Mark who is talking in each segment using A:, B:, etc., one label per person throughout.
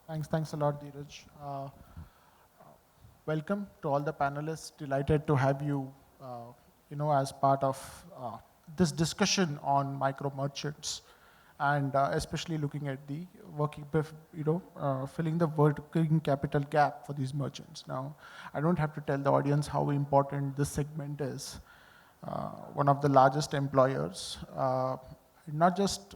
A: Thanks a lot, Dheeraj. Welcome to all the panelists. Delighted to have you, as part of this discussion on micro merchants, and especially looking at the filling the working capital gap for these merchants. Now, I don't have to tell the audience how important this segment is. One of the largest employers, not just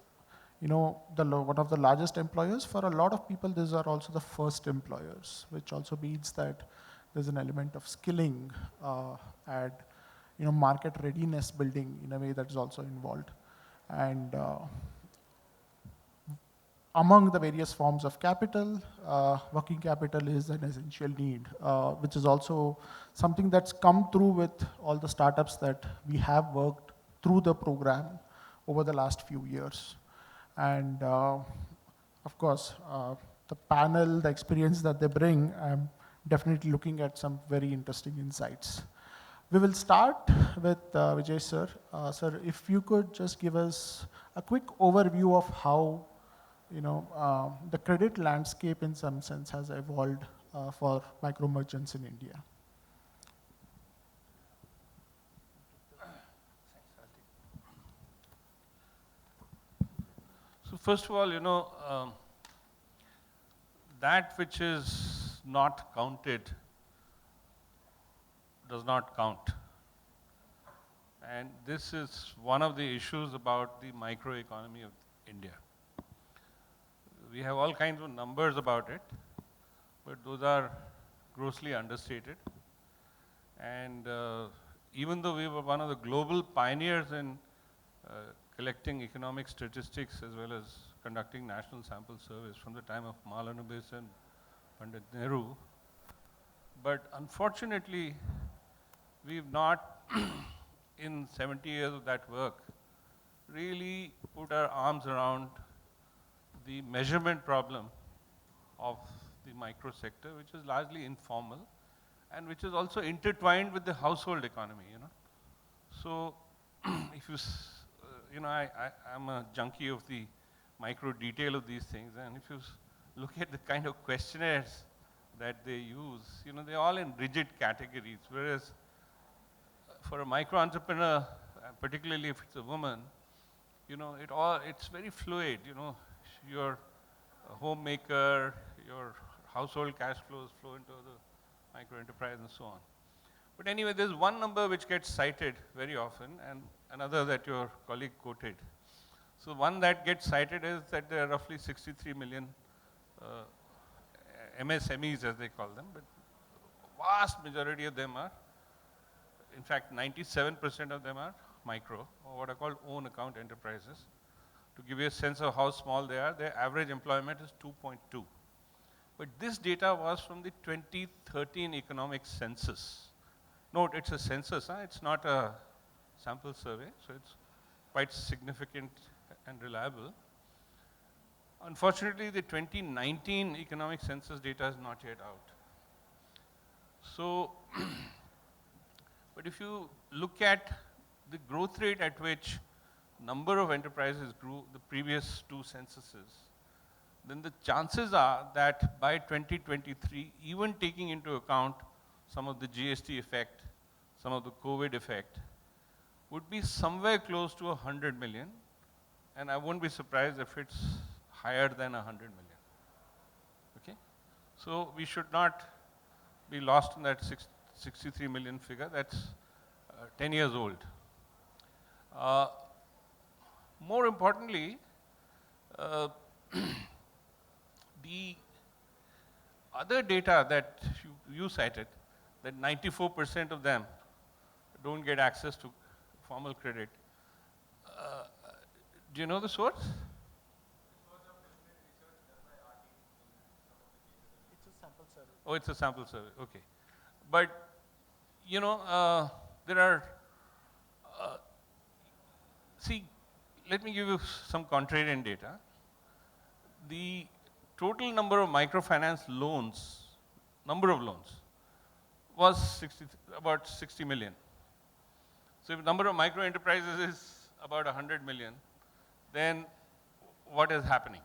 A: one of the largest employers. For a lot of people, these are also the first employers, which also means that there's an element of skilling and market readiness building in a way that is also involved. And among the various forms of capital, working capital is an essential need, which is also something that's come through with all the startups that we have worked through the program over the last few years. And of course, the panel, the experience that they bring, I'm definitely looking at some very interesting insights. We will start with Vijay sir. Sir, if you could just give us a quick overview of how the credit landscape in some sense has evolved for micro merchants in India.
B: So first of all, that which is not counted does not count. And this is one of the issues about the microeconomy of India. We have all kinds of numbers about it, but those are grossly understated. And even though we were one of the global pioneers in collecting economic statistics as well as conducting national sample surveys from the time of Mahalanobis and Pandit Nehru, but unfortunately, we've not, in 70 years of that work, really put our arms around the measurement problem of the micro sector, which is largely informal and which is also intertwined with the household economy. So, if you, I'm a junkie of the micro detail of these things, and if you look at the kind of questionnaires that they use, they're all in rigid categories, whereas for a micro entrepreneur, particularly if it's a woman, it's very fluid. Your homemaker, your household cash flows flow into the micro enterprise and so on. But anyway, there's one number which gets cited very often and another that your colleague quoted. So one that gets cited is that there are roughly 63 million MSMEs, as they call them, but vast majority of them are, in fact, 97% of them are micro, or what are called own account enterprises. To give you a sense of how small they are, their average employment is 2.2. But this data was from the 2013 economic census. Note, it's a census, it's not a sample survey, so it's quite significant and reliable. Unfortunately, the 2019 economic census data is not yet out. So, but if you look at the growth rate at which number of enterprises grew the previous two censuses, then the chances are that by 2023, even taking into account some of the GST effect, some of the COVID effect, would be somewhere close to 100 million. And I won't be surprised if it's higher than 100 million. Okay? So we should not be lost in that 63 million figure. That's 10 years old. More importantly, the other data that you cited, that 94% of them don't get access to formal credit. Do you know the source?
A: It's a sample survey.
B: Oh, it's a sample survey. Okay. But, there are, see, let me give you some contrarian data. The total number of microfinance loans, number of loans, was about 60 million. So if the number of micro enterprises is about 100 million, then what is happening?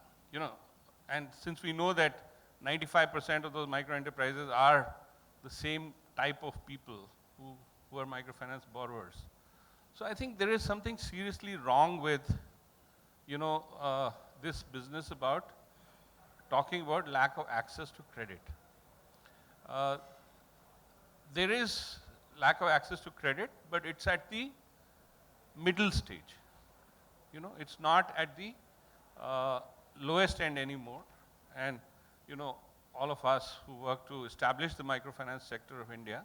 B: And since we know that 95% of those micro enterprises are the same type of people who are microfinance borrowers. So I think there is something seriously wrong with, this business about talking about lack of access to credit. Uh, there is lack of access to credit, but it's at the middle stage. It's not at the lowest end anymore. And, all of us who work to establish the microfinance sector of India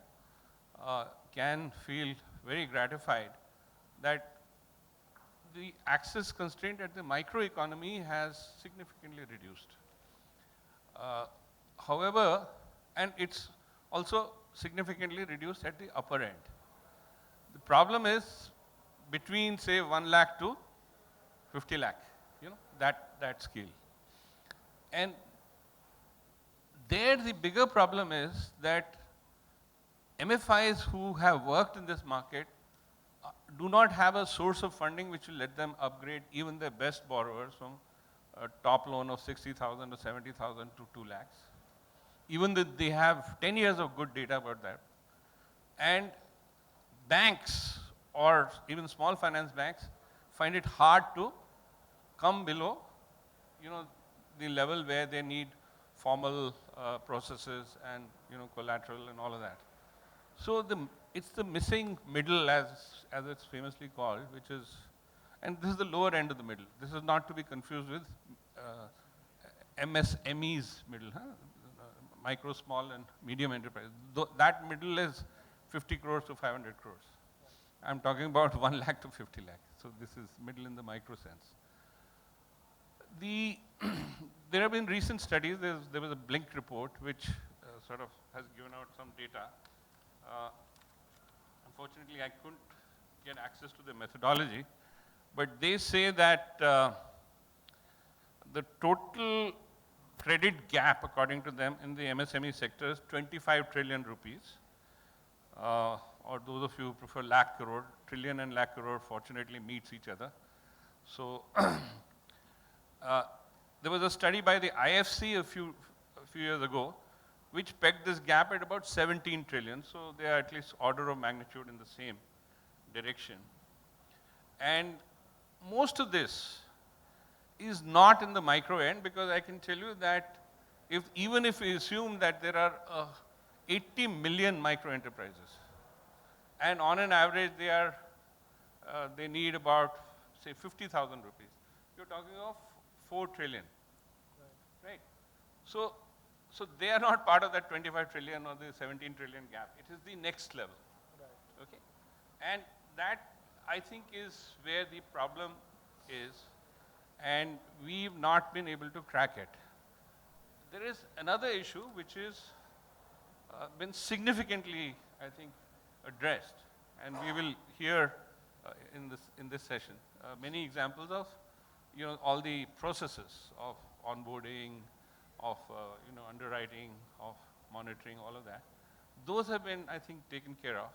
B: can feel very gratified that the access constraint at the microeconomy has significantly reduced. However, and it's also significantly reduced at the upper end. The problem is between, say, 1 lakh to 50 lakh, that scale. And there the bigger problem is that MFIs who have worked in this market do not have a source of funding which will let them upgrade even their best borrowers from a top loan of 60,000 to 70,000 to 2 lakhs. Even though they have 10 years of good data about that. And banks or even small finance banks find it hard to come below, the level where they need formal processes and, collateral and all of that. So it's the missing middle, as it's famously called, which is, and this is the lower end of the middle. This is not to be confused with MSME's middle, micro, small, and medium enterprise. That middle is 50 crores to 500 crores. I'm talking about 1 lakh to 50 lakh. So this is middle in the micro sense. There have been recent studies. There was a Blink report which sort of has given out some data. Unfortunately, I couldn't get access to the methodology, but they say that the total credit gap, according to them, in the MSME sector is 25 trillion rupees. Or those of you who prefer lakh crore, trillion and lakh crore fortunately meets each other. So there was a study by the IFC a few years ago, which pegged this gap at about 17 trillion. So they are at least order of magnitude in the same direction. And most of this is not in the micro end, because I can tell you that even if we assume that there are 80 million micro enterprises, and on an average they need about, say, 50,000 rupees. You're talking of 4 trillion, right? So they are not part of that 25 trillion or the 17 trillion gap. It is the next level, okay? And that, I think, is where the problem is, and we've not been able to crack it. There is another issue which is been significantly, I think, addressed, and we will hear in this session many examples of all the processes of onboarding, of underwriting, of monitoring, all of that. Those have been, I think, taken care of,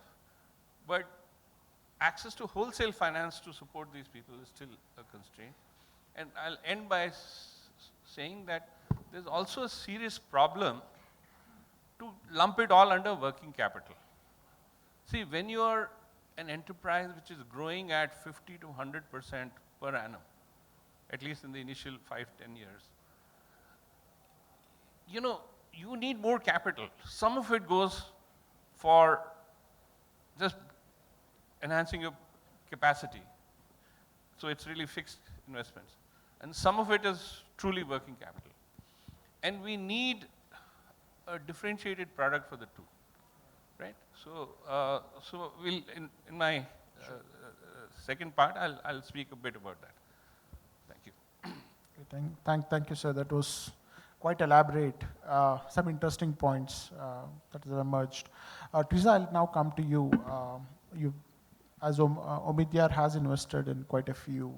B: but access to wholesale finance to support these people is still a constraint. And I'll end by saying that there's also a serious problem to lump it all under working capital. See, when you are an enterprise which is growing at 50 to 100% per annum, at least in the initial 5-10 years, you need more capital. Some of it goes for just enhancing your capacity. So it's really fixed investments. And some of it is truly working capital. And we need a differentiated product for the two, right? So, we'll in my second part, I'll speak a bit about that. Thank you.
A: Thank you, sir. That was quite elaborate. Some interesting points that have emerged. Teresa, I'll now come to you. As Omidyar has invested in quite a few,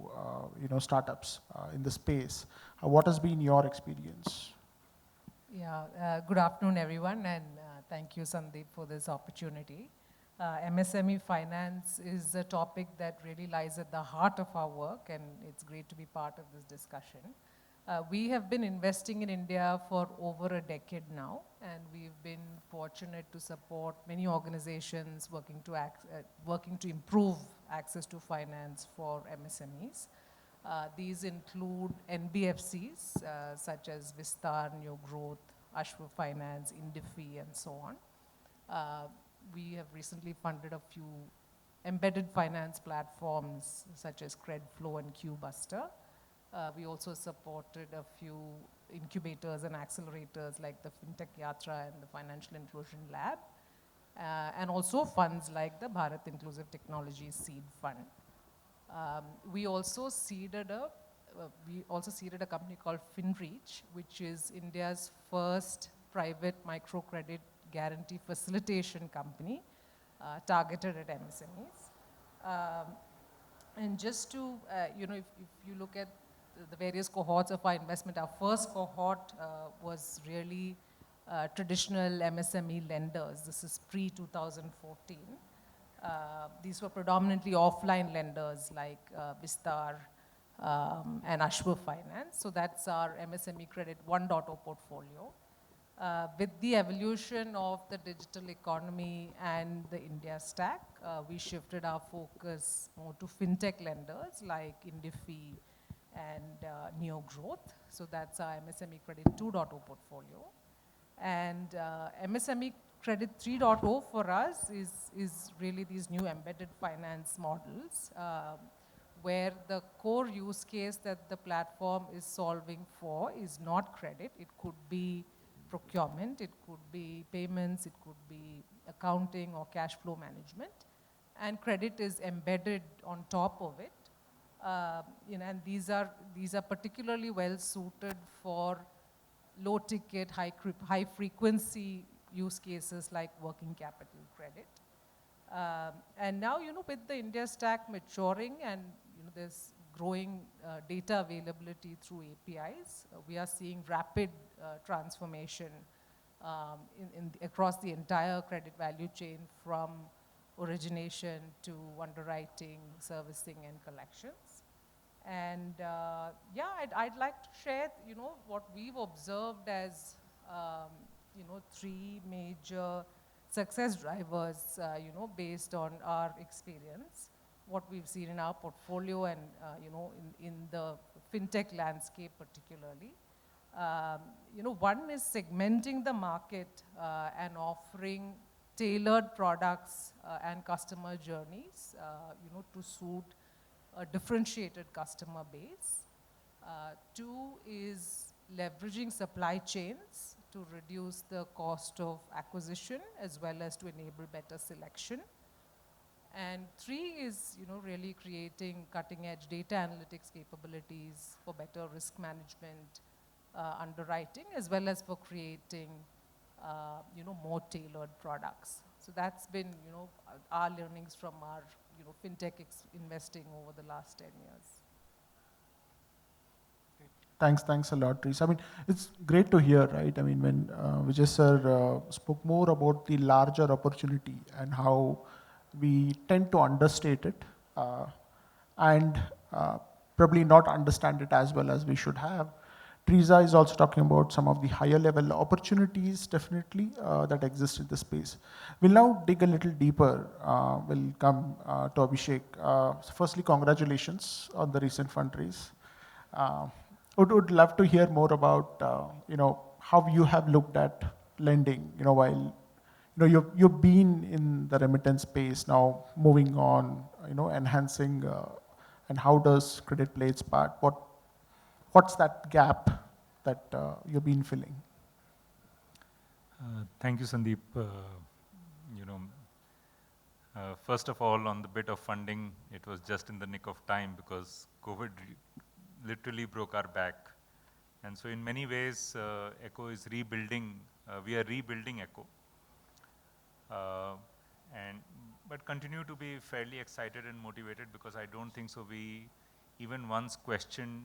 A: startups in the space. What has been your experience?
C: Yeah, good afternoon, everyone, and thank you, Sandeep, for this opportunity. MSME finance is a topic that really lies at the heart of our work, and it's great to be part of this discussion. We have been investing in India for over a decade now, and we've been fortunate to support many organizations working to improve access to finance for MSMEs. These include NBFCs such as Vistar, New Growth, Ashwa Finance, Indifi, and so on. We have recently funded a few embedded finance platforms such as Credflow and QBuster. We also supported a few incubators and accelerators like the FinTech Yatra and the Financial Inclusion Lab, and also funds like the Bharat Inclusive Technologies Seed Fund. We also seeded a company called FinReach, which is India's first private microcredit guarantee facilitation company targeted at MSMEs. And just to, if you look at the various cohorts of our investment, our first cohort was really traditional MSME lenders. This is pre-2014. These were predominantly offline lenders like Vistar and Ashwa Finance. So that's our MSME Credit 1.0 portfolio. With the evolution of the digital economy and the India stack, we shifted our focus more to fintech lenders like Indifi and Neo Growth. So that's our MSME Credit 2.0 portfolio. And MSME Credit 3.0 for us is really these new embedded finance models where the core use case that the platform is solving for is not credit. It could be procurement, it could be payments, it could be accounting or cash flow management. And credit is embedded on top of it. And these are particularly well suited for low ticket, high frequency use cases like working capital credit. And now, with the India stack maturing and there's growing data availability through APIs, we are seeing rapid transformation across the entire credit value chain from origination to underwriting, servicing, and collections. And I'd like to share, what we've observed as, three major success drivers, based on our experience, what we've seen in our portfolio and, in the fintech landscape particularly. One is segmenting the market and offering tailored products and customer journeys, to suit a differentiated customer base. Two is leveraging supply chains to reduce the cost of acquisition as well as to enable better selection. And three is, really creating cutting-edge data analytics capabilities for better risk management, underwriting, as well as for creating, more tailored products. So that's been, our learnings from our, fintech investing over the last 10 years.
A: Thanks a lot, Teresa. I mean, it's great to hear, right? I mean, when Vijay sir spoke more about the larger opportunity and how we tend to understate it and probably not understand it as well as we should have. Teresa is also talking about some of the higher level opportunities, definitely, that exist in the space. We'll now dig a little deeper. We'll come to Abhishek. Firstly, congratulations on the recent fundraise. Would love to hear more about, how you have looked at lending, while, you've been in the remittance space now, moving on, enhancing, and how does credit play its part? What's that gap that you've been filling?
D: Thank you, Sandeep. First of all, on the bit of funding, it was just in the nick of time because COVID literally broke our back. And so in many ways, Echo is rebuilding, we are rebuilding Echo. But continue to be fairly excited and motivated because I don't think so we even once questioned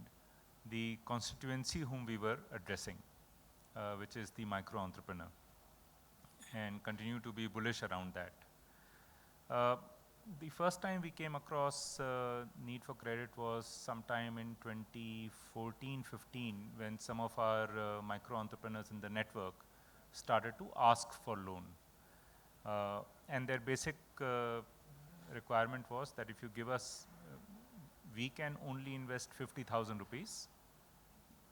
D: the constituency whom we were addressing, which is the micro entrepreneur, and continue to be bullish around that. The first time we came across need for credit was sometime in 2014-15 when some of our micro entrepreneurs in the network started to ask for loan. And their basic requirement was that if you give us, we can only invest 50,000 rupees,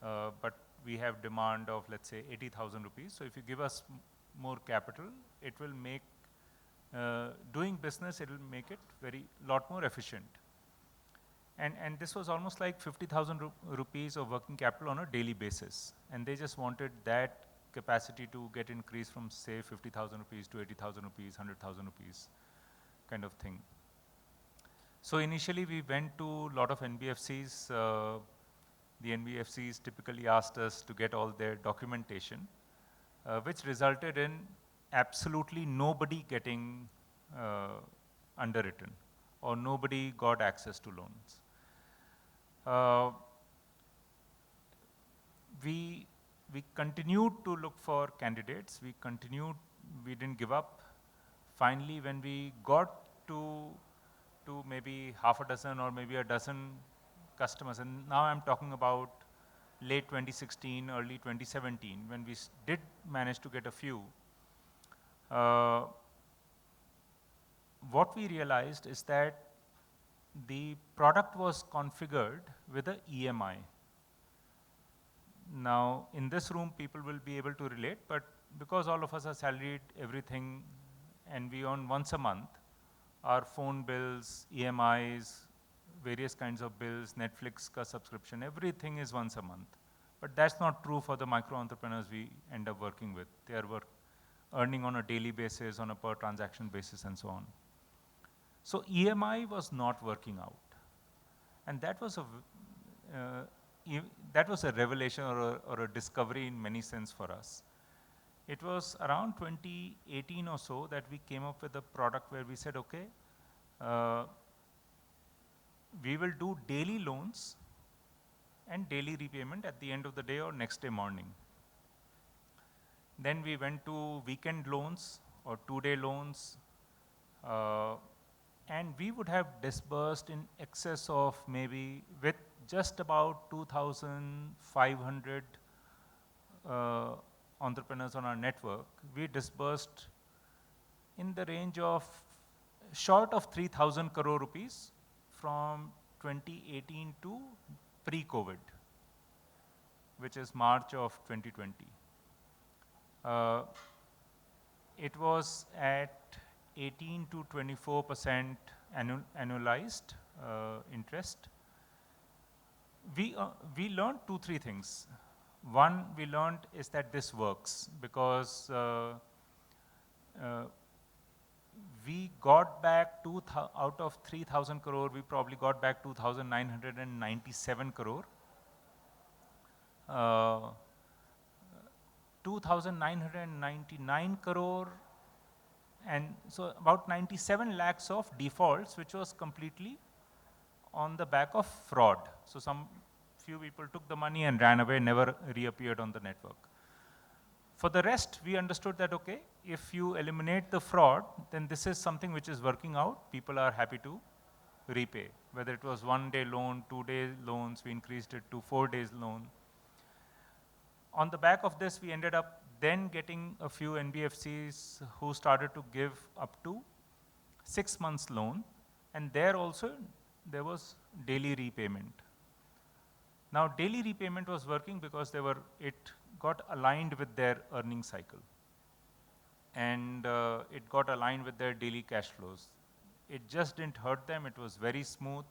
D: but we have demand of, let's say, 80,000 rupees. So if you give us more capital, it will make doing business, it will make it lot more efficient. And this was almost like 50,000 rupees of working capital on a daily basis. And they just wanted that capacity to get increased from, say, 50,000 rupees to 80,000 rupees, 100,000 rupees kind of thing. So initially we went to a lot of NBFCs. The NBFCs typically asked us to get all their documentation, which resulted in absolutely nobody getting underwritten or nobody got access to loans. We continued to look for candidates. We didn't give up. Finally, when we got to maybe half a dozen or maybe a dozen customers, and now I'm talking about late 2016, early 2017, when we did manage to get a few, what we realized is that the product was configured with a EMI. Now, in this room, people will be able to relate, but because all of us are salaried, everything, and we earn once a month, our phone bills, EMIs, various kinds of bills, Netflix ka subscription, everything is once a month. But that's not true for the micro entrepreneurs we end up working with. They are earning on a daily basis, on a per transaction basis, and so on. So EMI was not working out. And that was a revelation or a discovery in many sense for us. It was around 2018 or so that we came up with a product where we said, okay, we will do daily loans and daily repayment at the end of the day or next day morning. Then we went to weekend loans or 2-day loans, and we would have disbursed in excess of maybe with just about 2,500 entrepreneurs on our network, we disbursed in the range of short of 3,000 crore rupees from 2018 to pre-COVID, which is March of 2020. It was at 18 to 24% annualized interest. We learned 2-3 things. One we learned is that this works because we got back out of 3,000 crore, we probably got back 2,997 crore. 2,999 crore, and so about 97 lakhs of defaults, which was completely on the back of fraud. So some few people took the money and ran away, never reappeared on the network. For the rest, we understood that, okay, if you eliminate the fraud, then this is something which is working out. People are happy to repay. Whether it was 1-day loan, 2-day loans, we increased it to 4 days loan. On the back of this, we ended up then getting a few NBFCs who started to give up to 6 months loan, and there also there was daily repayment. Now, daily repayment was working because it got aligned with their earning cycle, and it got aligned with their daily cash flows. It just didn't hurt them. It was very smooth.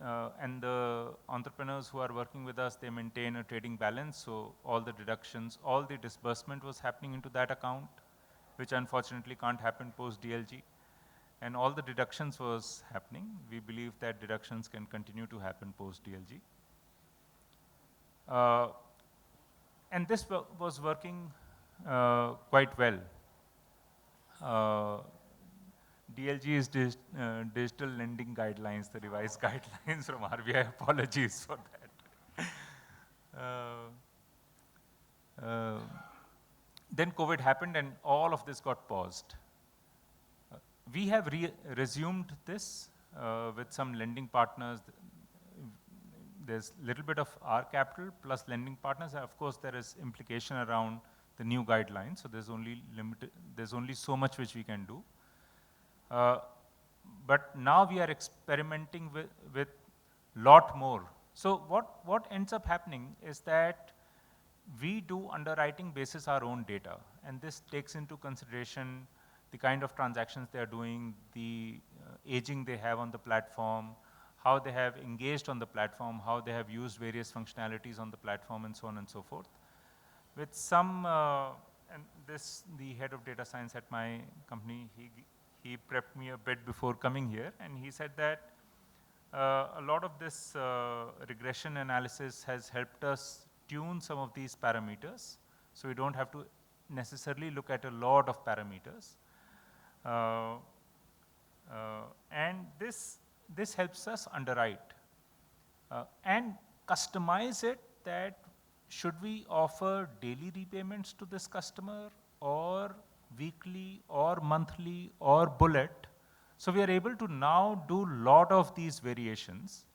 D: And the entrepreneurs who are working with us, they maintain a trading balance. So all the deductions, all the disbursement was happening into that account, which unfortunately can't happen post DLG. And all the deductions was happening. We believe that deductions can continue to happen post DLG. And this was working quite well. DLG is Digital Lending Guidelines, the revised guidelines from RBI. Apologies for that. Then COVID happened and all of this got paused. We have resumed this with some lending partners. There's a little bit of our capital plus lending partners. Of course, there is implication around the new guidelines. So there's only so much which we can do. But now we are experimenting with lot more. So what ends up happening is that we do underwriting basis our own data, and this takes into consideration the kind of transactions they are doing, the aging they have on the platform, how they have engaged on the platform, how they have used various functionalities on the platform, and so on and so forth. With some, and the head of data science at my company, he prepped me a bit before coming here, and he said that a lot of this regression analysis has helped us tune some of these parameters, so we don't have to necessarily look at a lot of parameters. And this helps us underwrite and customize it, that should we offer daily repayments to this customer, or weekly, or monthly, or bullet. So we are able to now do lot of these variations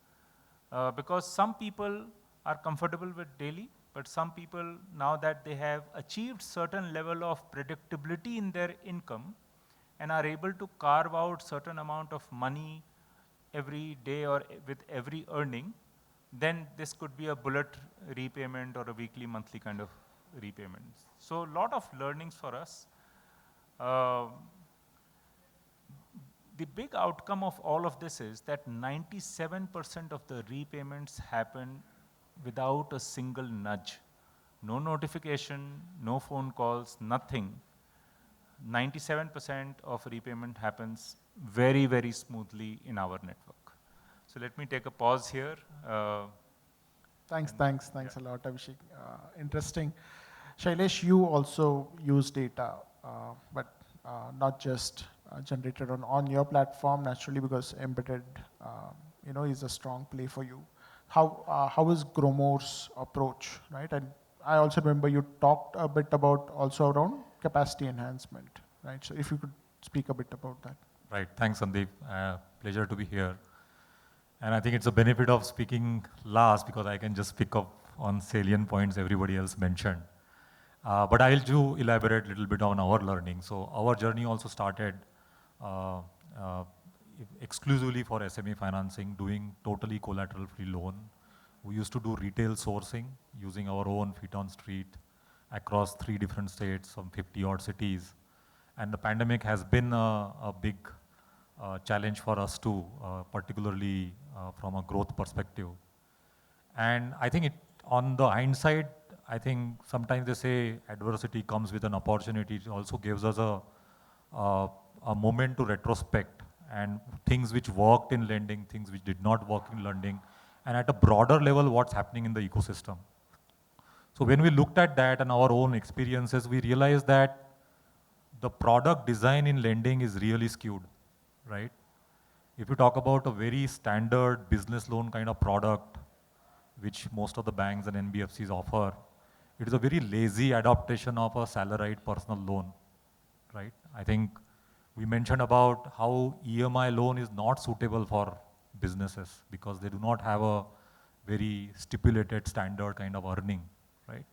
D: because some people are comfortable with daily, but some people, now that they have achieved certain level of predictability in their income and are able to carve out certain amount of money every day or with every earning, then this could be a bullet repayment or a weekly, monthly kind of repayment. So a lot of learnings for us. The big outcome of all of this is that 97% of the repayments happen without a single nudge. No notification, no phone calls, nothing. 97% of repayment happens very, very smoothly in our network. So let me take a pause here.
A: Thanks a lot, Abhishek. Interesting. Shailesh, you also use data, but not just generated on your platform, naturally, because embedded, is a strong play for you. How is Growmore's approach, right? And I also remember you talked a bit about also around capacity enhancement, right? So if you could speak a bit about that.
E: Right, thanks Sandeep, pleasure to be here. And I think it's a benefit of speaking last because I can just pick up on salient points everybody else mentioned. But I'll do elaborate a little bit on our learning. So our journey also started exclusively for SME financing, doing totally collateral-free loan. We used to do retail sourcing using our own feet on street across 3 different states, some 50 odd cities. And the pandemic has been a big challenge for us too, particularly from a growth perspective. And I think on the hindsight, I think sometimes they say adversity comes with an opportunity. It also gives us a moment to retrospect and things which worked in lending, things which did not work in lending, and at a broader level, what's happening in the ecosystem. So when we looked at that and our own experiences, we realized that the product design in lending is really skewed, right? If you talk about a very standard business loan kind of product, which most of the banks and NBFCs offer, it is a very lazy adaptation of a salaried personal loan, right? I think we mentioned about how EMI loan is not suitable for businesses because they do not have a very stipulated standard kind of earning, right?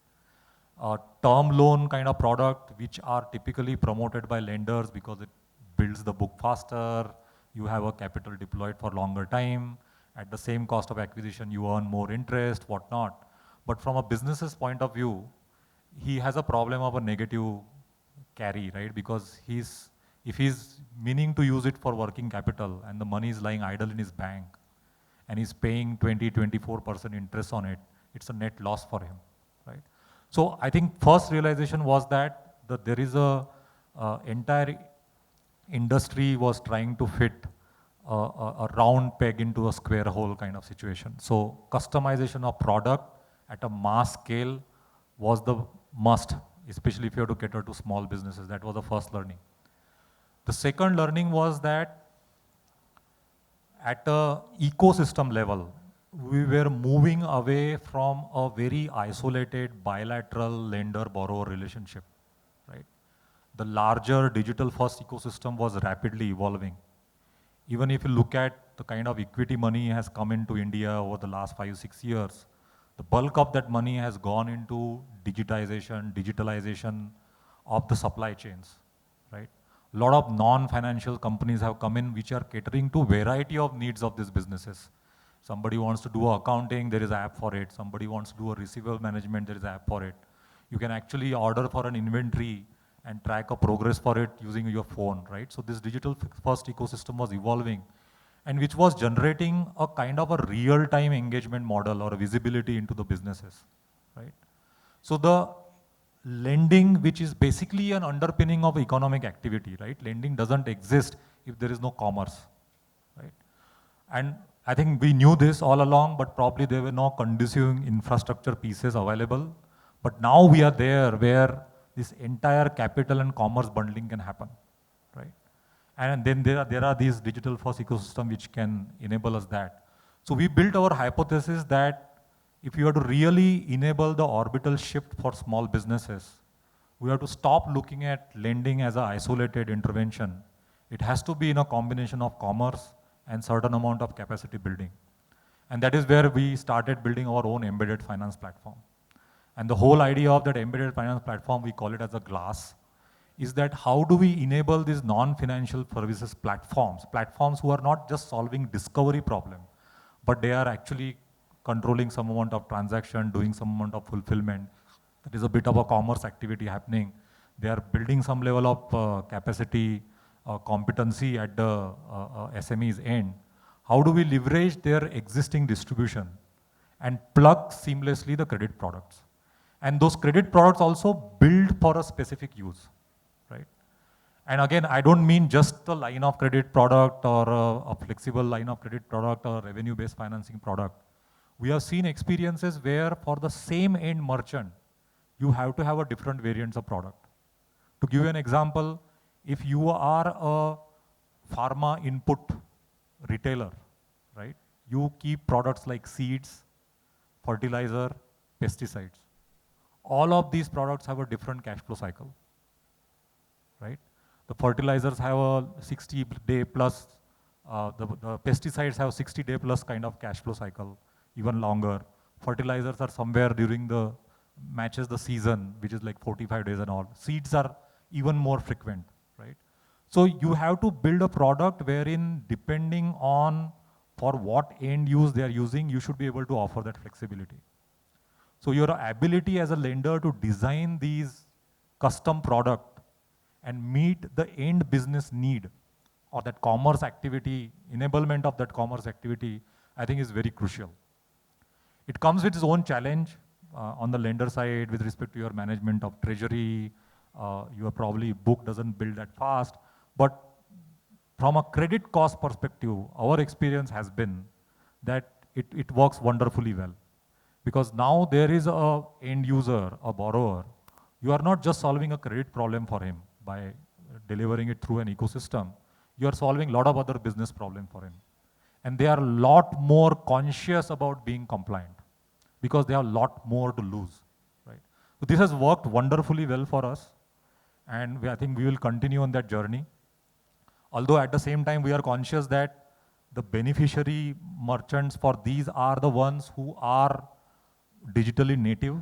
E: A term loan kind of product, which are typically promoted by lenders because it builds the book faster, you have a capital deployed for longer time, at the same cost of acquisition, you earn more interest, whatnot. But from a business's point of view, he has a problem of a negative carry, right? Because if he's meaning to use it for working capital and the money is lying idle in his bank and he's paying 20-24% interest on it, it's a net loss for him, right? So I think first realization was that there is a entire industry was trying to fit a round peg into a square hole kind of situation. So customization of product at a mass scale was the must, especially if you have to cater to small businesses. That was the first learning. The second learning was that at a ecosystem level, we were moving away from a very isolated bilateral lender-borrower relationship, right? the larger digital first ecosystem was rapidly evolving. Even if you look at the kind of equity money has come into India over the last 5-6 years, the bulk of that money has gone into digitalization of the supply chains, right? A lot of non-financial companies have come in which are catering to variety of needs of these businesses. Somebody wants to do accounting, there is an app for it. Somebody wants to do a receivable management, there is an app for it. You can actually order for an inventory and track a progress for it using your phone, right? So this digital first ecosystem was evolving and which was generating a kind of a real-time engagement model or a visibility into the businesses, right? So the lending, which is basically an underpinning of economic activity, right? Lending doesn't exist if there is no commerce, right? And I think we knew this all along, but probably there were no conducive infrastructure pieces available. But now we are there where this entire capital and commerce bundling can happen, right? And then there are these digital first ecosystem which can enable us that. So we built our hypothesis that if you are to really enable the orbital shift for small businesses, we have to stop looking at lending as an isolated intervention. It has to be in a combination of commerce and certain amount of capacity building. And that is where we started building our own embedded finance platform. And the whole idea of that embedded finance platform, we call it as a glass, is that how do we enable these non-financial services platforms who are not just solving discovery problem, but they are actually controlling some amount of transaction, doing some amount of fulfillment. That is a bit of a commerce activity happening. They are building some level of capacity, competency at the SME's end. How do we leverage their existing distribution and plug seamlessly the credit products? And those credit products also build for a specific use, right? And again, I don't mean just a line of credit product or a flexible line of credit product or revenue-based financing product. We have seen experiences where for the same end merchant, you have to have a different variants of product. To give you an example, if you are a pharma input retailer, right? You keep products like seeds, fertilizer, pesticides. All of these products have a different cash flow cycle, right? The fertilizers have a 60-day plus, the pesticides have 60-day plus kind of cash flow cycle, even longer. Fertilizers are somewhere during the matches the season, which is like 45 days and all. Seeds are even more frequent, right? So you have to build a product wherein depending on for what end use they are using, you should be able to offer that flexibility. So your ability as a lender to design these custom product and meet the end business need or that commerce activity, enablement of that commerce activity, I think is very crucial. It comes with its own challenge on the lender side with respect to your management of treasury. Your probably book doesn't build that fast. But from a credit cost perspective, our experience has been that it works wonderfully well. Because now there is a end user, a borrower. You are not just solving a credit problem for him by delivering it through an ecosystem. You are solving a lot of other business problems for him. And they are a lot more conscious about being compliant because they have a lot more to lose, right? So this has worked wonderfully well for us. And I think we will continue on that journey. Although at the same time, we are conscious that the beneficiary merchants for these are the ones who are digitally native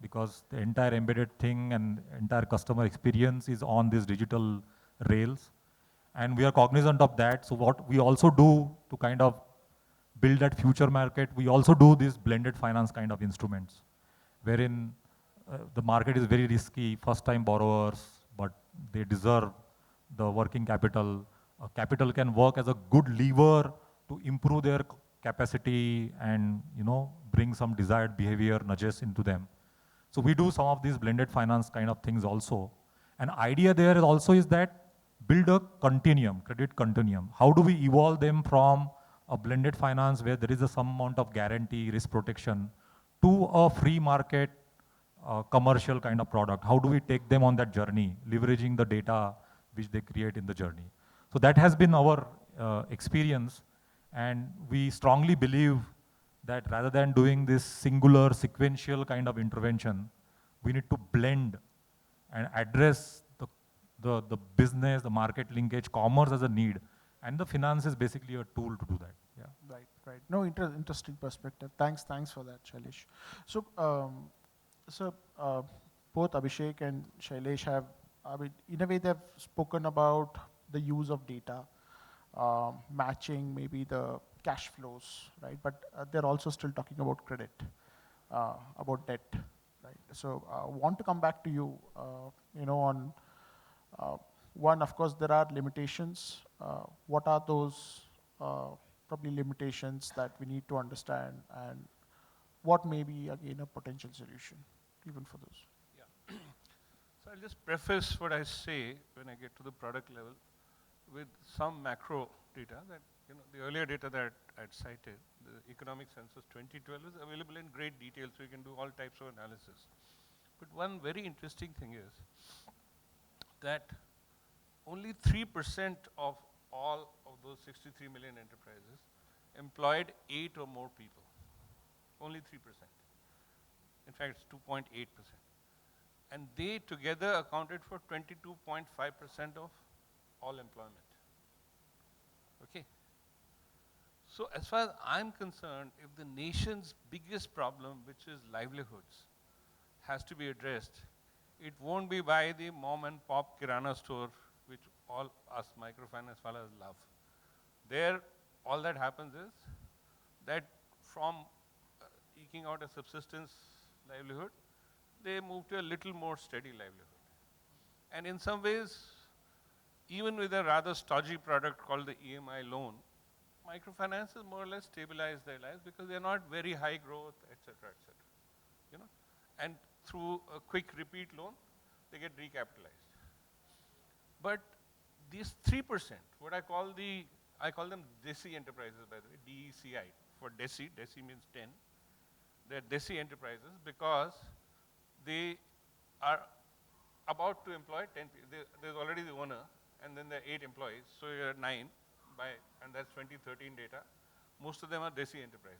E: because the entire embedded thing and entire customer experience is on these digital rails. And we are cognizant of that. So what we also do to kind of build that future market, we also do these blended finance kind of instruments, wherein the market is very risky, first-time borrowers, but they deserve the working capital. Capital can work as a good lever to improve their capacity and bring some desired behavior nudges into them. So we do some of these blended finance kind of things also. An idea there is also is that build a continuum, credit continuum. How do we evolve them from a blended finance where there is some amount of guarantee, risk protection, to a free market commercial kind of product? How do we take them on that journey, leveraging the data which they create in the journey? So that has been our experience. And we strongly believe that rather than doing this singular sequential kind of intervention, we need to blend and address the the business, the market linkage, commerce as a need, and the finance is basically a tool to do that. Yeah.
A: Right, right. No, interesting perspective. Thanks for that, Shailesh. So, both Abhishek and Shailesh have, I mean, in a way, they've spoken about the use of data, matching maybe the cash flows, right? But they're also still talking about credit, about debt, right? So, want to come back to you, on one, of course, there are limitations. What are those probably limitations that we need to understand, and what may be, again, a potential solution, even for those?
B: Yeah. So I'll just preface what I say when I get to the product level with some macro data that, the earlier data that I'd cited, the economic census 2012 is available in great detail, so you can do all types of analysis. But one very interesting thing is that only 3% of all of those 63 million enterprises employed 8 or more people. Only 3%. In fact, it's 2.8%. And they together accounted for 22.5% of all employment. Okay? So as far as I'm concerned, if the nation's biggest problem, which is livelihoods, has to be addressed, it won't be by the mom and pop kirana store, which all us microfinance fellows love. There, all that happens is that from eking out a subsistence livelihood, they move to a little more steady livelihood. And in some ways, even with a rather stodgy product called the EMI loan, microfinances more or less stabilize their lives because they're not very high growth, etc., etc. And through a quick repeat loan, they get recapitalized. But these 3%, what I call them DESI enterprises, by the way, DECI, for DESI, DESI means 10. They're DESI enterprises because they are about to employ 10 people. There's already the owner, and then there are 8 employees, so you're at 9, and that's 2013 data. Most of them are DESI enterprises.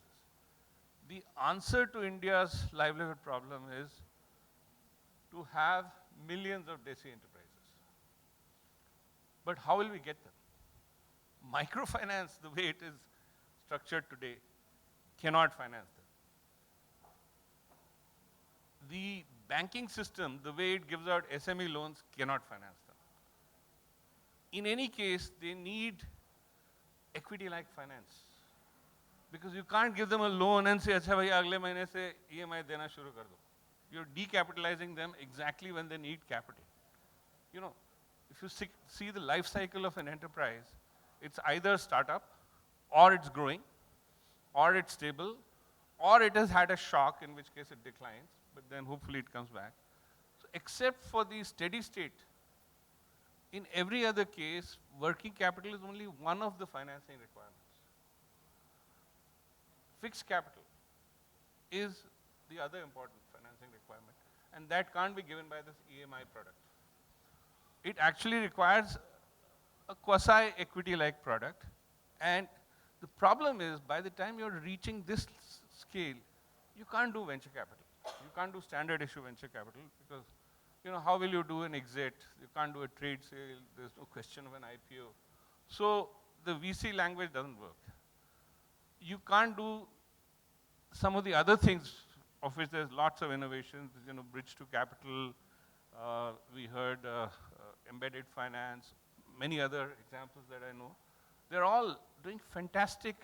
B: The answer to India's livelihood problem is to have millions of DESI enterprises. But how will we get them? Microfinance, the way it is structured today, cannot finance them. The banking system, the way it gives out SME loans, cannot finance them. In any case, they need equity-like finance. Because you can't give them a loan and say, "Acha bhaiya, agle mahine se EMI dena shuru kar do." You're decapitalizing them exactly when they need capital. If you see the life cycle of an enterprise, it's either startup, or it's growing, or it's stable, or it has had a shock, in which case it declines, but then hopefully it comes back. So except for the steady state, in every other case, working capital is only one of the financing requirements. Fixed capital is the other important financing requirement, and that can't be given by this EMI product. It actually requires a quasi-equity-like product, and the problem is, by the time you're reaching this scale, you can't do venture capital. You can't do standard issue venture capital because, how will you do an exit? You can't do a trade sale. There's no question of an IPO. So the VC language doesn't work. You can't do some of the other things of which there's lots of innovations, bridge to capital. We heard embedded finance, many other examples that I know. They're all doing fantastic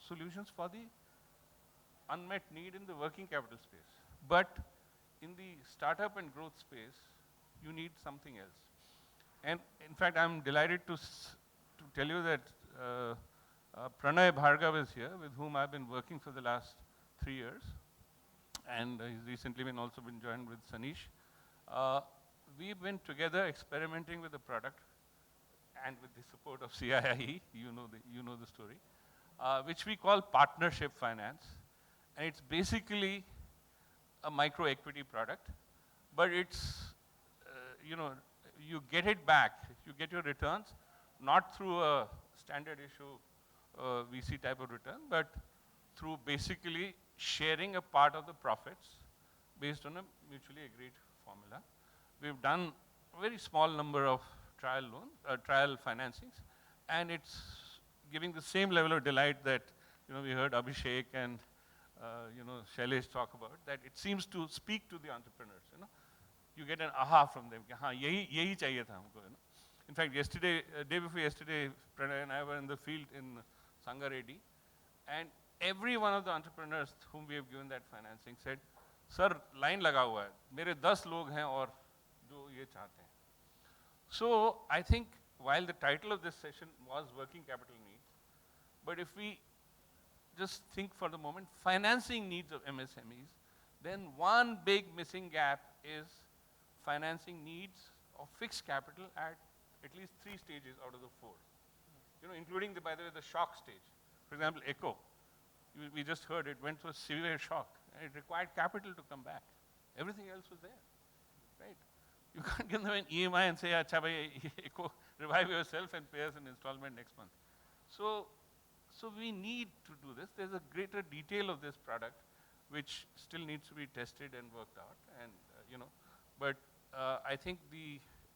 B: solutions for the unmet need in the working capital space. But in the startup and growth space, you need something else. And in fact, I'm delighted to tell you that Pranay Bhargav is here, with whom I've been working for the last 3 years. And he's recently also been joined with Sanish. We've been together experimenting with the product and with the support of CIIE, you know the story, which we call partnership finance. And it's basically a micro equity product, but it's, you get it back, you get your returns, not through a standard issue VC type of return, but through basically sharing a part of the profits based on a mutually agreed formula. We've done a very small number of trial financings, and it's giving the same level of delight that we heard Abhishek and Shailesh talk about. That it seems to speak to the entrepreneurs. You get an aha from them. कि हाँ यही चाहिए था हमको. In fact, day before yesterday, Pranay and I were in the field in Sangareddy, and every one of the entrepreneurs whom we have given that financing said, "Sir, line लगा हुआ है. मेरे 10 लोग हैं और जो ये चाहते हैं." So I think while the title of this session was working capital needs, but if we just think for the moment financing needs of MSMEs, then one big missing gap is financing needs of fixed capital at least 3 stages out of the 4. Including by the way, the shock stage. For example, ECO, we just heard it went through a severe shock, and it required capital to come back. Everything else was there, right? You can't give them an EMI and say, "Acha bhai, ECO, revive yourself and pay us an installment next month." So we need to do this. There's a greater detail of this product, which still needs to be tested and worked out, and but I think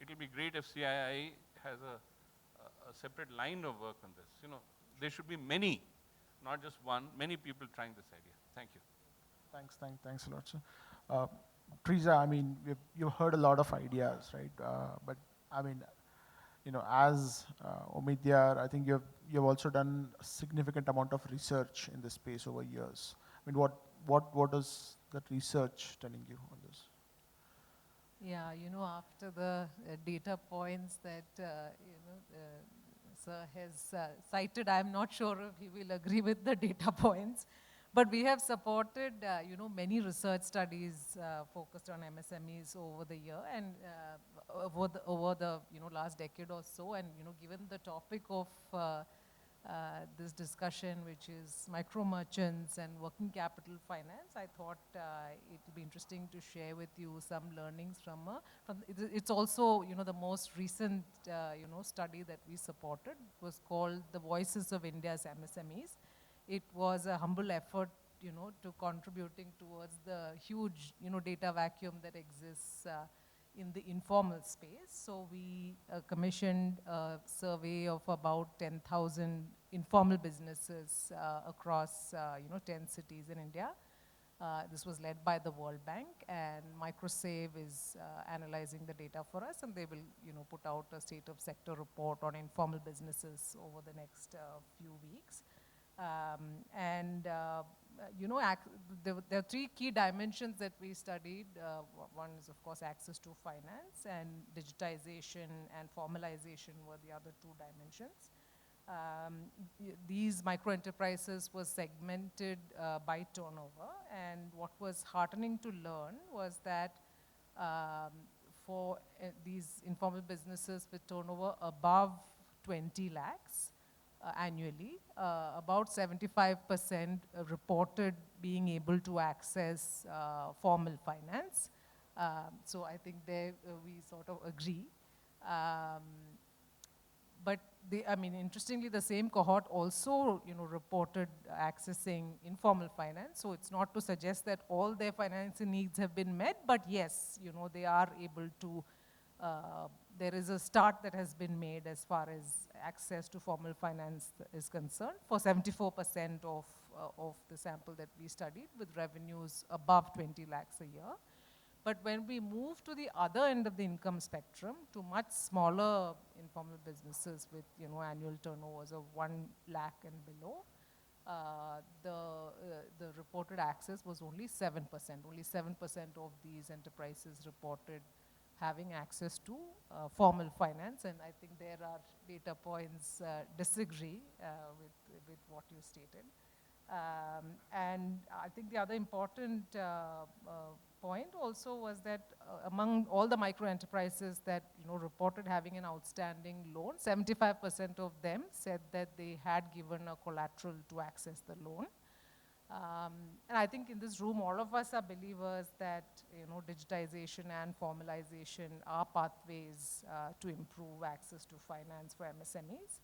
B: it'll be great if CII has a separate line of work on this. There should be many, not just one, many people trying this idea. Thank you.
A: Thanks a lot, sir. Teresa, I mean, you've heard a lot of ideas, right? But I mean, as Omidyar, I think you've also done a significant amount of research in this space over years. I mean, what is that research telling you on this?
C: Yeah, after the data points that, sir has cited, I'm not sure if he will agree with the data points. But we have supported, many research studies focused on MSMEs over the year and over the last decade or so. And given the topic of this discussion, which is micro merchants and working capital finance, I thought it would be interesting to share with you some learnings from it's also the most recent study that we supported. It was called The Voices of India's MSMEs. It was a humble effort, to contributing towards the huge, data vacuum that exists in the informal space. So we commissioned a survey of about 10,000 informal businesses across, 10 cities in India. This was led by the World Bank, and Microsave is analyzing the data for us, and they will, put out a state of sector report on informal businesses over the next few weeks. There are 3 key dimensions that we studied. One is, of course, access to finance, and digitization and formalization were the other 2 dimensions. These micro enterprises were segmented by turnover, and what was heartening to learn was that for these informal businesses with turnover above 20 lakhs, annually, about 75% reported being able to access formal finance. So I think there we sort of agree. But interestingly, the same cohort also, reported accessing informal finance. So it's not to suggest that all their financing needs have been met, but yes, they are able to there is a start that has been made as far as access to formal finance is concerned for 74% of the sample that we studied, with revenues above 20 lakhs a year. But when we move to the other end of the income spectrum, to much smaller informal businesses with annual turnovers of 1 lakh and below, the reported access was only 7%. Only 7% of these enterprises reported having access to formal finance, and I think there are data points disagree with what you stated. And I think the other important point also was that among all the micro enterprises that reported having an outstanding loan, 75% of them said that they had given a collateral to access the loan. And I think in this room, all of us are believers that digitization and formalization are pathways to improve access to finance for MSMEs.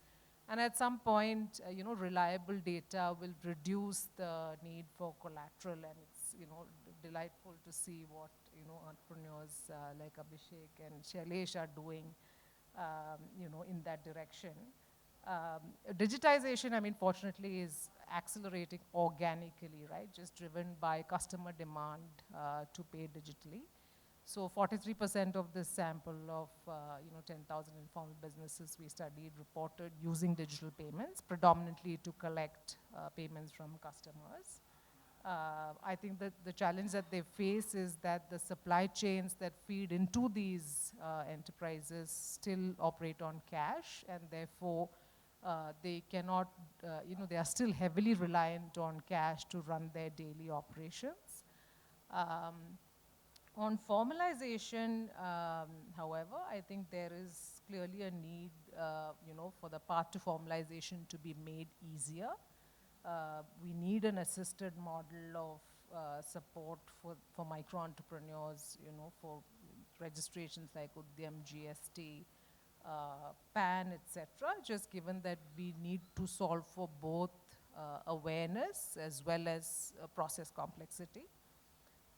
C: And at some point, reliable data will reduce the need for collateral, and it's delightful to see what entrepreneurs like Abhishek and Shailesh are doing, in that direction. Digitization, I mean, fortunately, is accelerating organically, right? Just driven by customer demand to pay digitally. So 43% of this sample of 10,000 informal businesses we studied reported using digital payments, predominantly to collect payments from customers. I think that the challenge that they face is that the supply chains that feed into these enterprises still operate on cash, and therefore they cannot, they are still heavily reliant on cash to run their daily operations. On formalization, however, I think there is clearly a need, for the path to formalization to be made easier. We need an assisted model of support for micro entrepreneurs, for registrations like Udyam, GST, PAN, etc. Just given that we need to solve for both awareness as well as process complexity.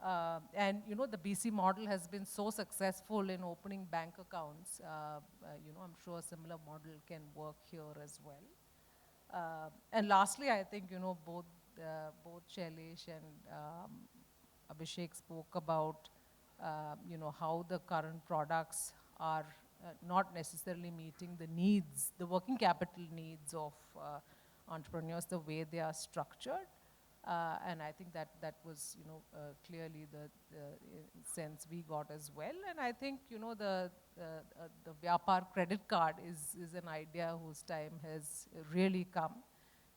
C: And the BC model has been so successful in opening bank accounts. I'm sure a similar model can work here as well. And lastly, I think both Shailesh and Abhishek spoke about how the current products are not necessarily meeting the needs, the working capital needs of entrepreneurs the way they are structured. And I think that was clearly the sense we got as well. And I think the Vyapar credit card is an idea whose time has really come.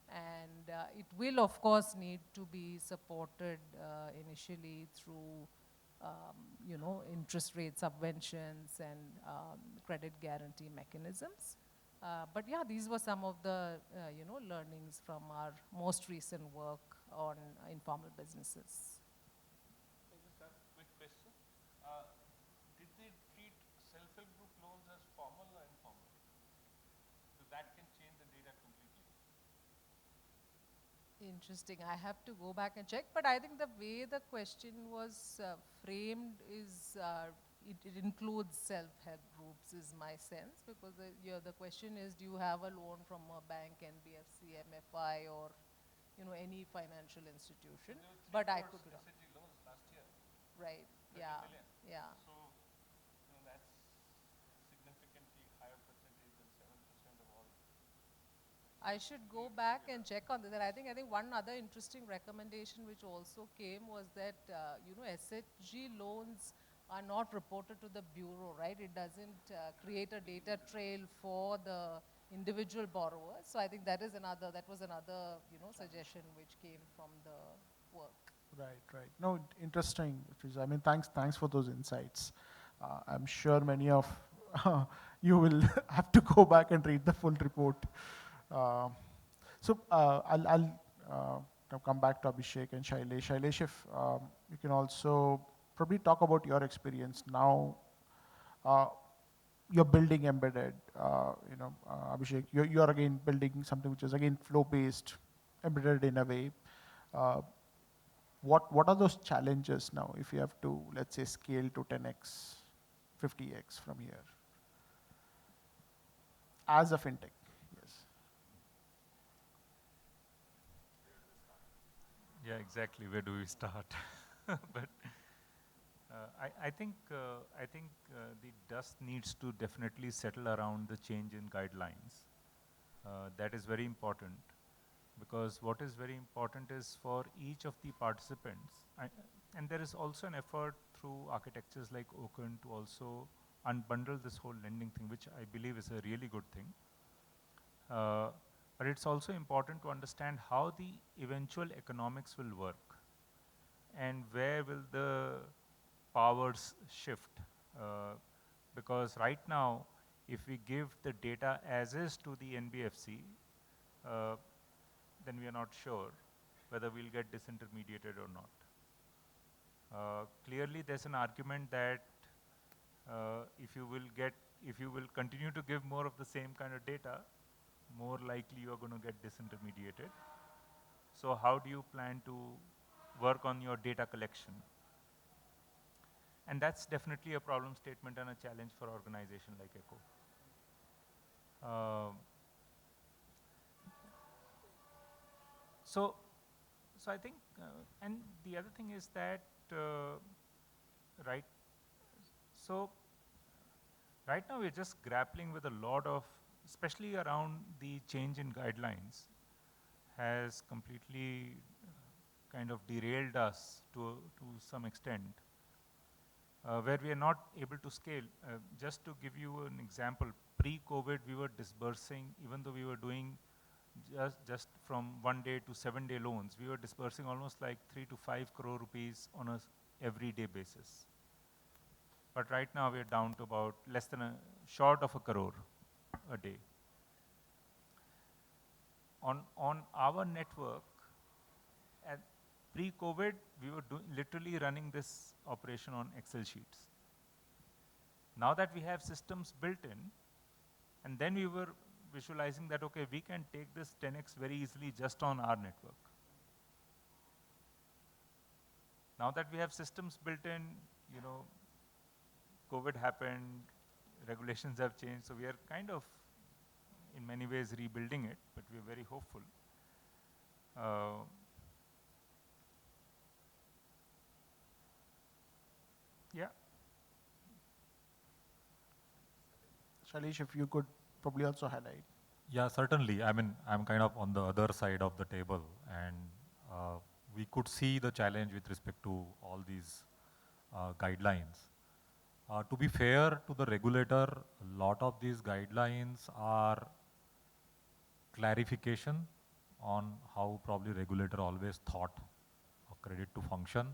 C: And it will, of course, need to be supported initially through interest rate subventions and credit guarantee mechanisms. But yeah, these were some of the learnings from our most recent work on informal businesses.
B: Can I just ask a quick question? Did they treat self-help group loans as formal or informal? So that can change the data completely.
C: Interesting. I have to go back and check, but I think the way the question was framed is it includes self-help groups, is my sense, because the question is, do you have a loan from a bank, NBFC, MFI, or any financial institution? But I could be wrong.
B: SHG loans last year.
C: Right.
B: 30
C: Yeah.
B: million.
C: Yeah.
B: So that's significantly higher percentage than 7% of all.
C: I should go back and check on this. And I think one other interesting recommendation which also came was that SHG loans are not reported to the bureau, right? It doesn't create a data trail for the individual borrowers. So I think that was another suggestion which came from the work.
A: Right. No, interesting. I mean, thanks for those insights. I'm sure many of you will have to go back and read the full report. So I'll now come back to Abhishek and Shailesh. Shailesh, if you can also probably talk about your experience now. You're building embedded, Abhishek, you're again building something which is again flow-based, embedded in a way. What are those challenges now if you have to, let's say, scale to 10x, 50x from here? As a fintech, yes.
D: Yeah, exactly. Where do we start? But I think the dust needs to definitely settle around the change in guidelines. That is very important, because what is very important is for each of the participants, and there is also an effort through architectures like Oaken to also unbundle this whole lending thing, which I believe is a really good thing. But it's also important to understand how the eventual economics will work and where will the powers shift. Because right now, if we give the data as is to the NBFC, then we are not sure whether we'll get disintermediated or not. Clearly, there's an argument that if you will continue to give more of the same kind of data, more likely you are going to get disintermediated. So how do you plan to work on your data collection? And that's definitely a problem statement and a challenge for organization like ECHO. So, so I think, and the other thing is that, right, so right now we're just grappling with a lot of, especially around the change in guidelines, has completely kind of derailed us to some extent, where we are not able to scale. Just to give you an example, pre-COVID we were disbursing, even though we were doing just from 1 day to 7 day loans, we were disbursing almost like 3 to 5 crore rupees on a everyday basis. But right now we are down to about less than short of a crore a day. On our network, at pre-COVID, we were literally running this operation on Excel sheets. Now that we have systems built in, and then we were visualizing that, okay, we can take this 10x very easily just on our network. Now that we have systems built in, you know, COVID happened, regulations have changed, so we are kind of, in many ways, rebuilding it, but we're very hopeful. Yeah.
A: Shailesh, if you could probably also highlight.
E: Yeah, certainly. I mean, I'm kind of on the other side of the table, and we could see the challenge with respect to all these guidelines. To be fair to the regulator, a lot of these guidelines are clarification on how probably regulator always thought a credit to function.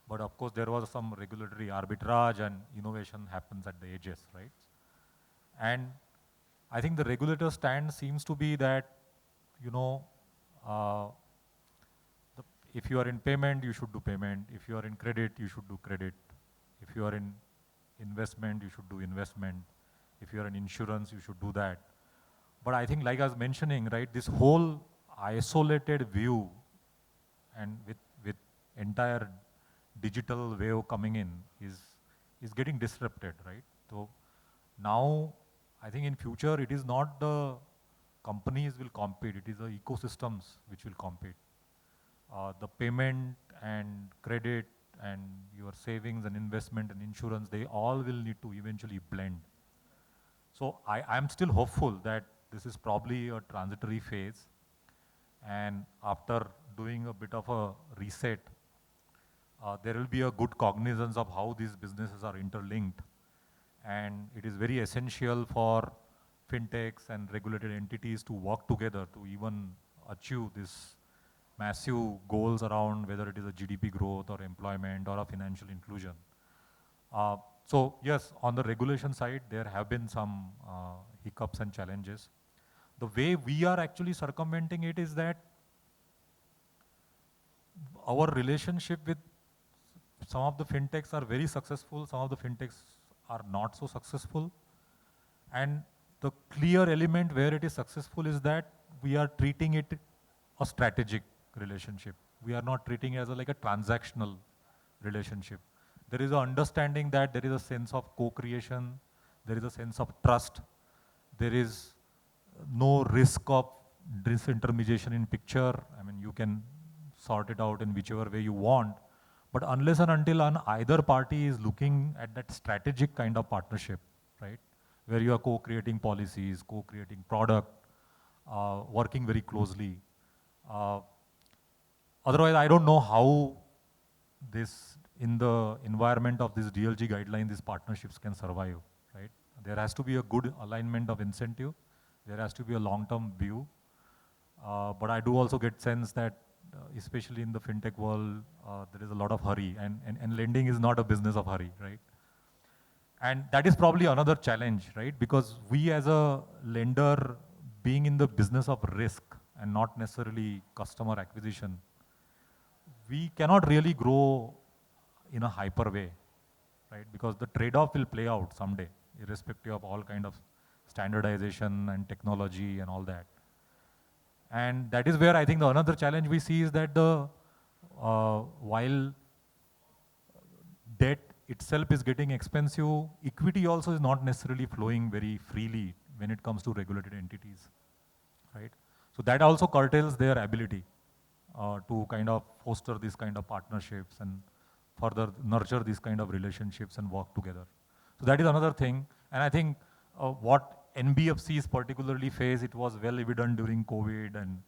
E: But of course, there was some regulatory arbitrage and innovation happens at the edges, right? And I think the regulator stand seems to be that, you know, if you are in payment, you should do payment. If you are in credit, you should do credit. If you are in investment, you should do investment. If you are in insurance, you should do that. But I think, like I was mentioning, right, this whole isolated view and with entire digital wave coming in is getting disrupted, right? So now, I think in future, it is not the companies will compete, it is the ecosystems which will compete. The payment and credit and your savings and investment and insurance, they all will need to eventually blend. So I'm still hopeful that this is probably a transitory phase. And after doing a bit of a reset, there will be a good cognizance of how these businesses are interlinked. And it is very essential for fintechs and regulated entities to work together to even achieve this massive goals around whether it is a GDP growth or employment or a financial inclusion. So yes, on the regulation side, there have been some hiccups and challenges. The way we are actually circumventing it is that our relationship with some of the fintechs are very successful, some of the fintechs are not so successful. And the clear element where it is successful is that we are treating it a strategic relationship. We are not treating it as like a transactional relationship. There is an understanding that there is a sense of co-creation, there is a sense of trust, there is no risk of disintermediation in picture. I mean, you can sort it out in whichever way you want. But unless and until either party is looking at that strategic kind of partnership, right, where you are co-creating policies, co-creating product, working very closely. Otherwise, I don't know how this, in the environment of this DLG guideline, these partnerships can survive, right? There has to be a good alignment of incentive. There has to be a long-term view. But I do also get sense that especially in the fintech world, there is a lot of hurry, and lending is not a business of hurry, right? And that is probably another challenge, right? Because we as a lender, being in the business of risk and not necessarily customer acquisition, we cannot really grow in a hyper way, right? Because the trade-off will play out someday, irrespective of all kind of standardization and technology and all that. And that is where I think the another challenge we see is that while debt itself is getting expensive. Equity also is not necessarily flowing very freely when it comes to regulated entities, right? So that also curtails their ability to kind of foster these kind of partnerships and further nurture these kind of relationships and work together. So that is another thing. And I think what NBFCs particularly face, it was well evident during COVID and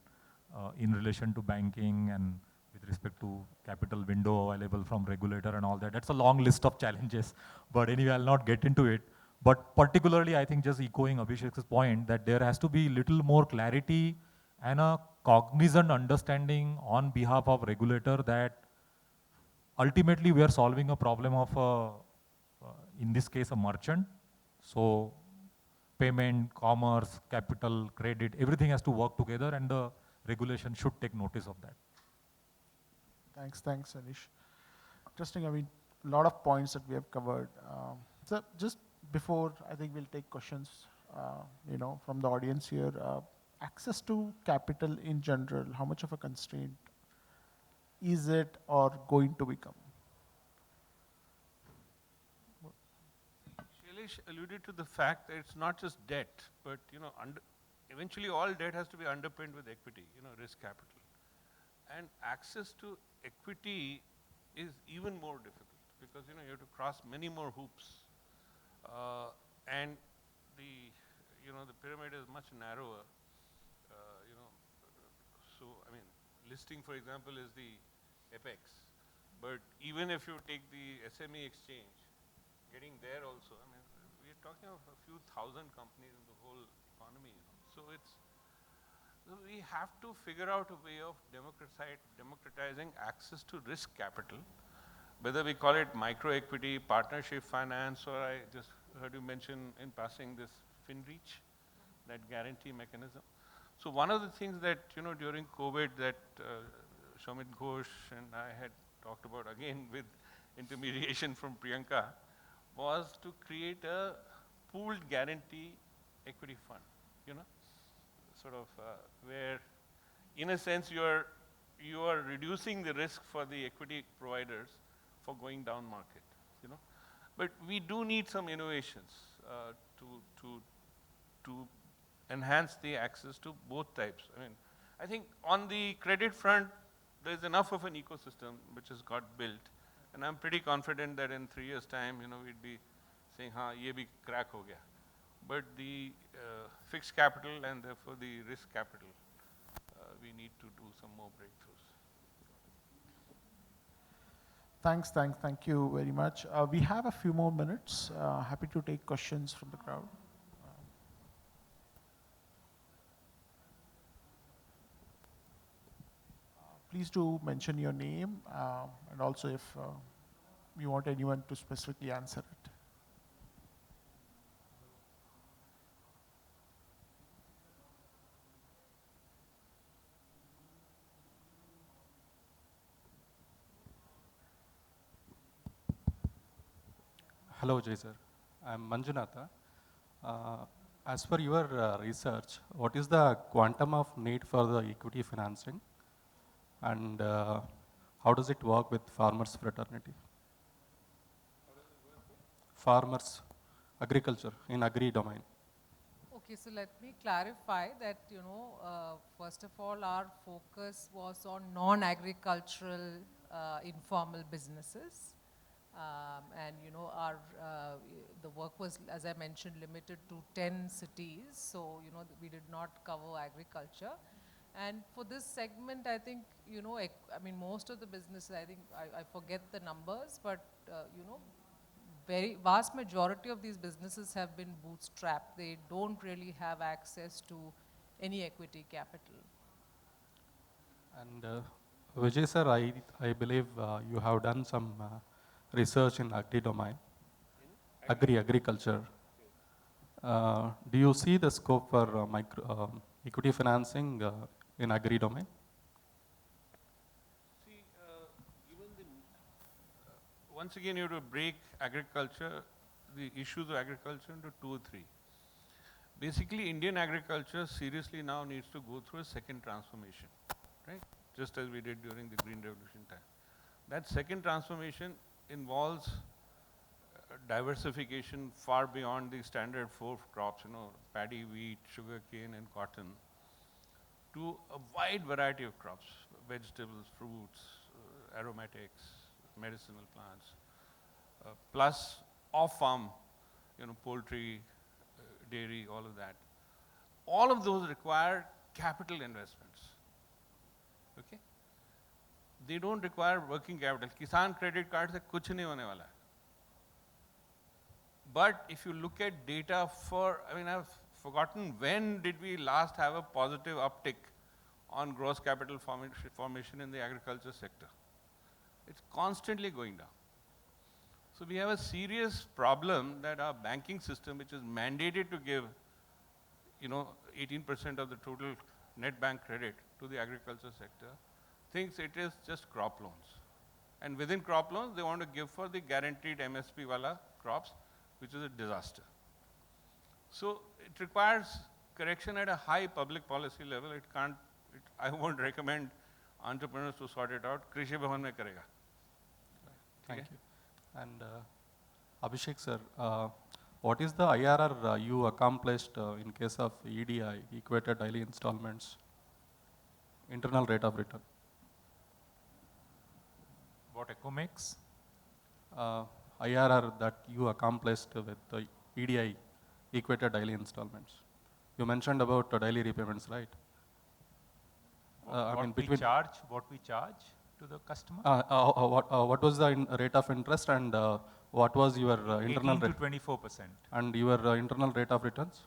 E: in relation to banking and with respect to capital window available from regulator and all that. That's a long list of challenges, but anyway, I'll not get into it. But particularly, I think just echoing Abhishek's point that there has to be little more clarity and a cognizant understanding on behalf of regulator that ultimately we are solving a problem of, in this case, a merchant. So payment, commerce, capital, credit, everything has to work together and the regulation should take notice of that.
A: Thanks, Anish. Interesting, I mean, a lot of points that we have covered. So just before, I think we'll take questions, from the audience here. Access to capital in general, how much of a constraint is it or going to become?
B: Shailesh alluded to the fact that it's not just debt, but eventually all debt has to be underpinned with equity, risk capital. And access to equity is even more difficult because you have to cross many more hoops, and the pyramid is much narrower. So I mean, listing, for example, is the apex, but even if you take the SME exchange, getting there also, I mean, we're talking of a few thousand companies in the whole economy. So we have to figure out a way of democratizing access to risk capital, whether we call it micro equity, partnership finance, or I just heard you mention in passing this FinReach, that guarantee mechanism. So one of the things that, during COVID that Shamit Ghosh and I had talked about again with intermediation from Priyanka was to create a pooled guarantee equity fund, sort of where, in a sense, you are reducing the risk for the equity providers for going down market, But we do need some innovations to enhance the access to both types. I mean, I think on the credit front, there's enough of an ecosystem which has got built, and I'm pretty confident that in 3 years' time, we'd be saying, "Ha, ye bhi crack ho gaya." But the fixed capital and therefore the risk capital, we need to do some more breakthroughs.
A: Thank you very much. We have a few more minutes. Happy to take questions from the crowd. Please do mention your name and also if you want anyone to specifically answer it.
F: Hello, Jay sir. I'm Manjunatha. As per your research, what is the quantum of need for the equity financing? And how does it work with farmers' fraternity? Farmers, agriculture, in agri domain.
C: Okay, so let me clarify that, first of all, our focus was on non-agricultural informal businesses. And the work was, as I mentioned, limited to 10 cities. So, we did not cover agriculture. And for this segment, I think, most of the businesses, I think, I forget the numbers, but, very vast majority of these businesses have been bootstrapped. They don't really have access to any equity capital.
F: And Vijay sir, I believe you have done some research in agri domain, agriculture. Do you see the scope for equity financing in agri domain?
B: See, once again, you have to break agriculture, the issues of agriculture into 2 or 3. Basically, Indian agriculture seriously now needs to go through a second transformation, right? Just as we did during the Green Revolution time. That second transformation involves diversification far beyond the standard 4 crops, paddy, wheat, sugar cane, and cotton, to a wide variety of crops, vegetables, fruits, aromatics, medicinal plants, plus off-farm, poultry, dairy, all of that. All of those require capital investments. Okay? They don't require working capital. Kisan credit card se kuch nahi hone wala hai. But if you look at data I've forgotten when did we last have a positive uptick on gross capital formation in the agriculture sector. It's constantly going down. So we have a serious problem that our banking system, which is mandated to give 18% of the total net bank credit to the agriculture sector, thinks it is just crop loans. And within crop loans, they want to give for the guaranteed MSP wala crops, which is a disaster. So it requires correction at a high public policy level. I won't recommend entrepreneurs to sort it out. Krishi Bhavan mein karega.
F: Thank you. And Abhishek sir, what is the IRR you accomplished in case of EDI, equated daily installments, internal rate of return?
D: What Echo makes?
F: IRR that you accomplished with the EDI, equated daily installments. You mentioned about daily repayments, right?
D: What we charge to the customer?
F: What was the rate of interest and what was your internal
D: 18 to
F: rate?
D: 24%.
F: And your internal rate of returns?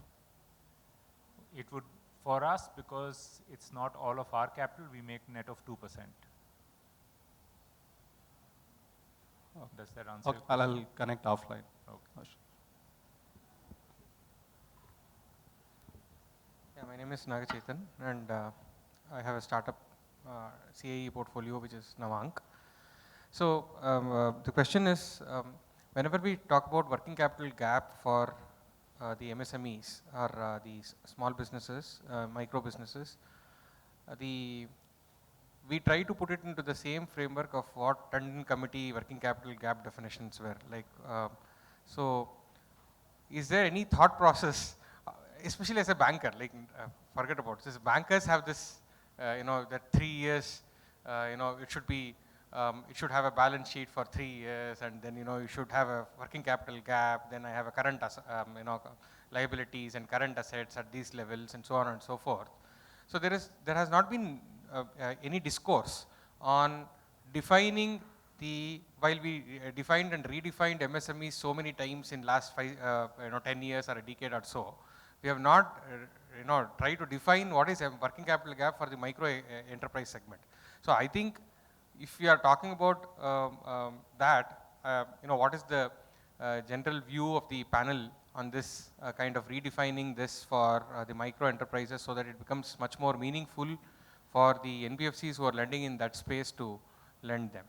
D: It would, for us, because it's not all of our capital, we make net of 2%. Does that answer
F: Okay,
D: your
F: I'll
D: question?
F: connect offline.
D: Okay.
G: Yeah, my name is Nagachaitan, and I have a startup CAE portfolio, which is Navank. So the question is, whenever we talk about working capital gap for the MSMEs or the small businesses, micro businesses, we try to put it into the same framework of what Tandon Committee working capital gap definitions were. So is there any thought process, especially as a banker, forget about this, bankers have this, that 3 years, it should be, it should have a balance sheet for 3 years, and then, you should have a working capital gap, then I have a current, liabilities and current assets at these levels, and so on and so forth. So there has not been any discourse on defining while we defined and redefined MSMEs so many times in last 10 years or a decade or so, we have not tried to define what is a working capital gap for the micro enterprise segment. So I think if we are talking about that, what is the general view of the panel on this kind of redefining this for the micro enterprises so that it becomes much more meaningful for the NBFCs who are lending in that space to lend them?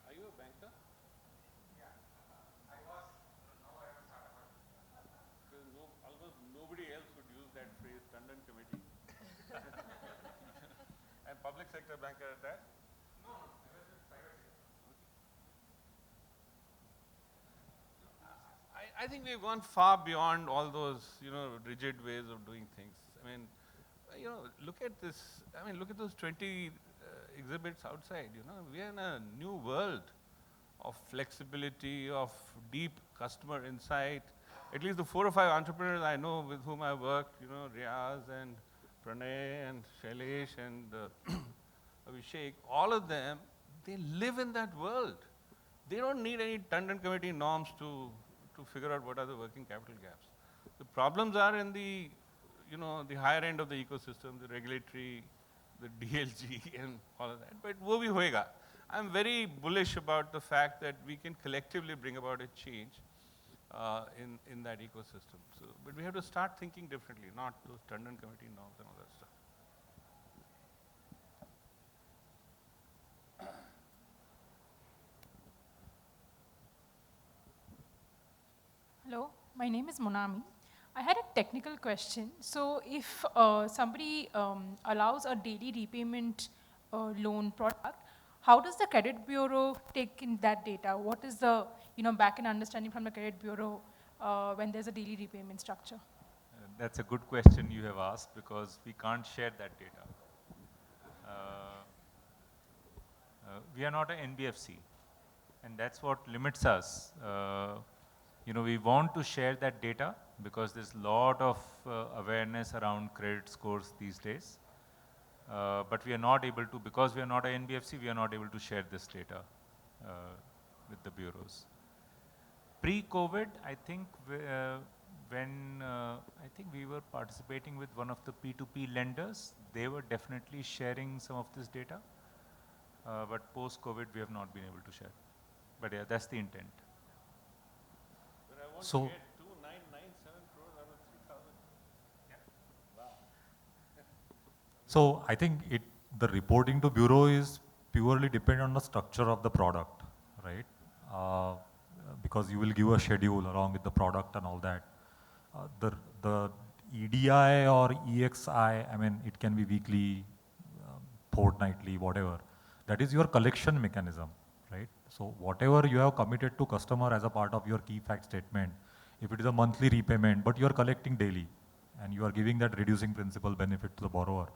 B: Are you a banker? Yeah, I was. Now I am a startup. Because almost nobody else would use that phrase, Tandon Committee. And public sector banker at that? No, I was in private sector. I think we've gone far beyond all those, rigid ways of doing things. I mean, look at this. I mean, look at those 20 exhibits outside. We are in a new world of flexibility, of deep customer insight. At least the 4 or 5 entrepreneurs I know with whom I worked, Riaz and Pranay and Shailesh and Abhishek, all of them, they live in that world. They don't need any Tandon Committee norms to figure out what are the working capital gaps. The problems are in the, the higher end of the ecosystem, the regulatory, the DLG and all of that. But wo bhi hoega. I'm very bullish about the fact that we can collectively bring about a change in that ecosystem. So, but we have to start thinking differently, not those Tandon Committee norms and all that stuff.
H: Hello, my name is Monami. I had a technical question. So if somebody allows a daily repayment loan product, how does the credit bureau take in that data? What is the back-end understanding from the credit bureau when there's a daily repayment structure?
D: That's a good question you have asked because we can't share that data. We are not an NBFC, and that's what limits us. We want to share that data because there's a lot of awareness around credit scores these days. But we are not able to, because we are not an NBFC, we are not able to share this data with the bureaus. Pre-COVID, I think when I think we were participating with one of the P2P lenders, they were definitely sharing some of this data. But post-COVID, we have not been able to share. But yeah, that's the intent.
B: But I want
E: So-
B: to get 2,997 crores out of 3,000.
E: So I think the reporting to bureau is purely dependent on the structure of the product, right? Because you will give a schedule along with the product and all that. The EDI or EXI, I mean, it can be weekly, fortnightly, whatever. That is your collection mechanism, right? So whatever you have committed to customer as a part of your key fact statement, if it is a monthly repayment, but you are collecting daily, and you are giving that reducing principal benefit to the borrower,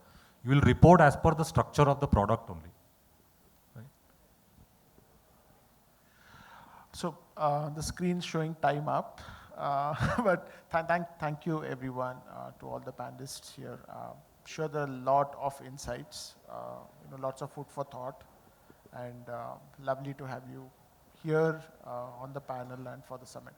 E: you will report as per the structure of the product only. Right?
A: So the screen showing time up, but thank you everyone to all the panelists here. Sure, there are a lot of insights, lots of food for thought, and lovely to have you here on the panel and for the summit.